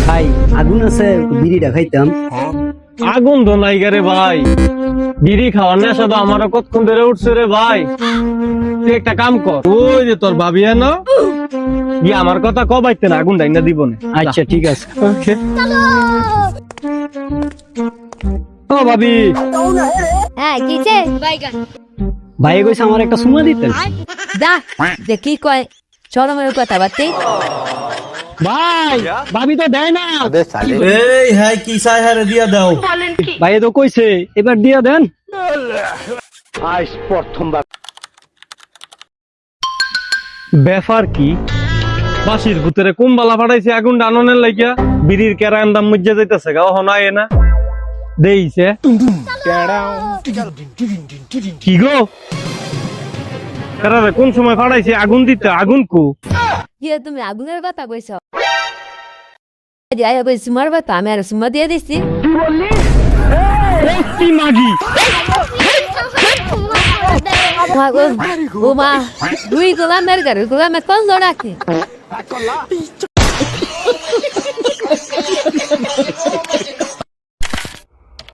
ভাই আগুন আছে, বিড়িটা খাইতাম। আগুন তো নাই রে ভাই, বিড়ি খাওয়ার নেশা তো আমারও কতক্ষণ ধরে উঠছে রে ভাই। তুই একটা কাম কর, ওই যে তোর ভাবি না গিয়ে আমার কথা কবাইতে না, আগুন ডাইনা দিব না। আচ্ছা ঠিক আছে। ওকে ও ভাবি, হ্যাঁ কিছে ভাই কইছে আমার একটা সুমা দিতেন। যা দেখি কয় চরমের কথা বার্তে ভাই ভাবি তো দেয় না। এই হ্যাঁ কি চাই হারে দিয়া দাও। ভাই তো কইছে এবার দিয়া দেন। আজ প্রথমবার ব্যাপার কি, বাসির ভূতেরে কুম্বালা ফাটাইছে আগুন ডাননের লাগিয়া, বিড়ির কেরান দাম মুজ্জা যাইতেছে গা হনায় না দেইছে। কি গো কেরারে কোন সময় ফাটাইছে আগুন দিতে, আগুন কু ইয়ে তুমি আগুনের কথা কইছ আয়া কই সুমার কথা আমি আর সুমা দিয়ে দিছি। কি মাগি ও মা দুই গোলামের ঘরে গোলামে কোন রাখে